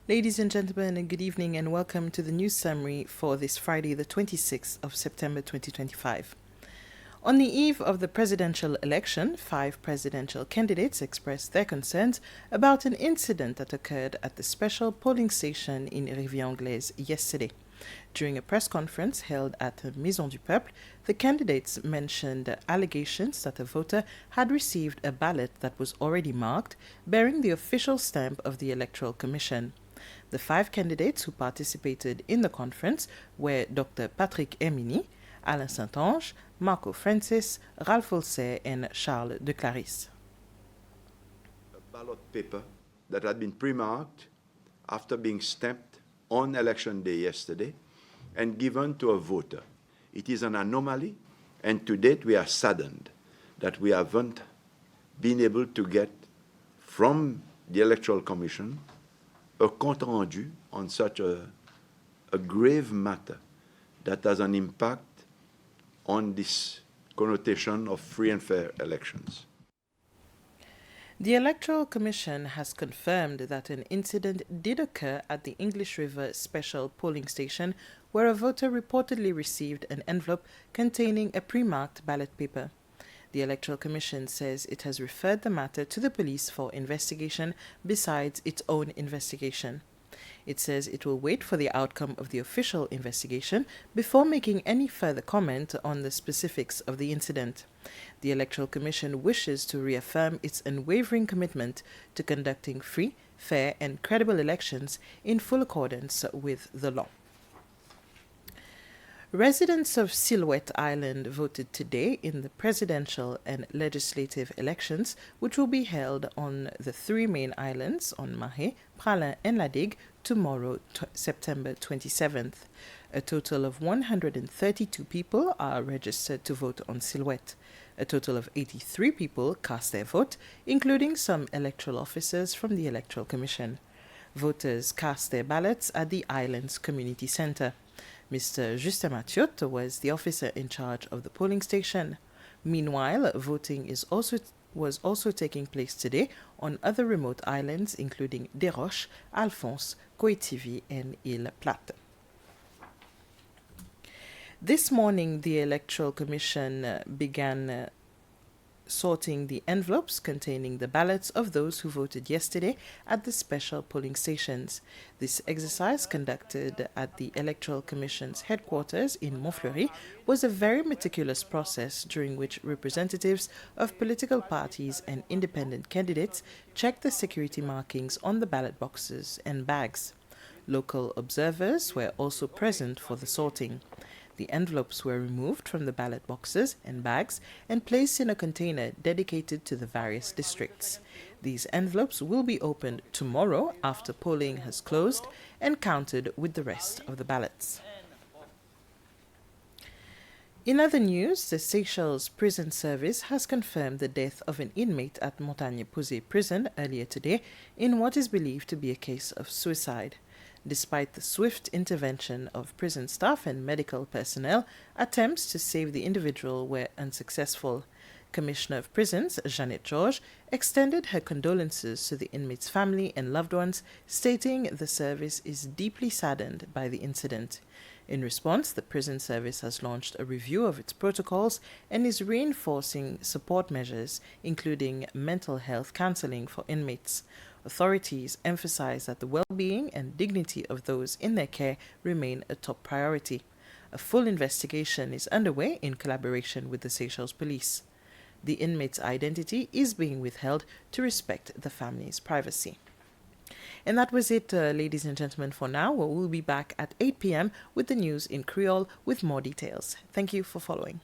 Ladies and gentlemen, good evening and welcome to the news summary for this Friday, the 26th of September 2025. On the eve of the presidential election, 5 presidential candidates expressed their concerns about an incident that occurred at the special polling station in Rivière-Anglaise yesterday. During a press conference held at Maison du Peuple, the candidates mentioned allegations that a voter had received a ballot that was already marked, bearing the official stamp of the Electoral Commission. The 5 candidates who participated in the conference were Dr. Patrick Herminy, Alain Saint-Ange, Marco Francis, Ralph Olser, and Charles de Clarisse. A ballot paper that had been pre-marked after being stamped on election day yesterday and given to a voter. It is an anomaly, and to date we are saddened that we haven't been able to get from the Electoral Commission a compte rendu on such a grave matter that has an impact on this connotation of free and fair elections. The Electoral Commission has confirmed that an incident did occur at the English River Special Polling Station where a voter reportedly received an envelope containing a pre-marked ballot paper. The Electoral Commission says it has referred the matter to the police for investigation besides its own investigation. It says it will wait for the outcome of the official investigation before making any further comment on the specifics of the incident. The Electoral Commission wishes to reaffirm its unwavering commitment to conducting free, fair, and credible elections in full accordance with the law. Residents of Silhouette Island voted today in the presidential and legislative elections, which will be held on the 3 main islands on Mahé, Praslin, and La Digue tomorrow, September 27th. A total of 132 people are registered to vote on Silhouette. A total of 83 people cast their vote, including some electoral officers from the Electoral Commission. Voters cast their ballots at the island's community center. Mr. Justin Mathiot was the officer in charge of the polling station. Meanwhile, voting was also taking place today on other remote islands, including Desroches, Alphonse, Koitivi, and Île Plate. This morning, the Electoral Commission began sorting the envelopes containing the ballots of those who voted yesterday at the special polling stations. This exercise, conducted at the Electoral Commission's headquarters in Montfleury, was a very meticulous process during which representatives of political parties and independent candidates checked the security markings on the ballot boxes and bags. Local observers were also present for the sorting. The envelopes were removed from the ballot boxes and bags and placed in a container dedicated to the various districts. These envelopes will be opened tomorrow after polling has closed and counted with the rest of the ballots. In other news, the Seychelles Prison Service has confirmed the death of an inmate at Montagne Posée prison earlier today in what is believed to be a case of suicide. Despite the swift intervention of prison staff and medical personnel, attempts to save the individual were unsuccessful. Commissioner of Prisons, Jeannette Georges, extended her condolences to the inmate's family and loved ones, stating the service is deeply saddened by the incident. In response, the prison service has launched a review of its protocols and is reinforcing support measures, including mental health counseling for inmates. Authorities emphasize that the well-being and dignity of those in their care remain a top priority. A full investigation is underway in collaboration with the Seychelles Police. The inmate's identity is being withheld to respect the family's privacy. And that was it, ladies and gentlemen, for now. We'll be back at 8 p.m. with the news in Creole with more details. Thank you for following.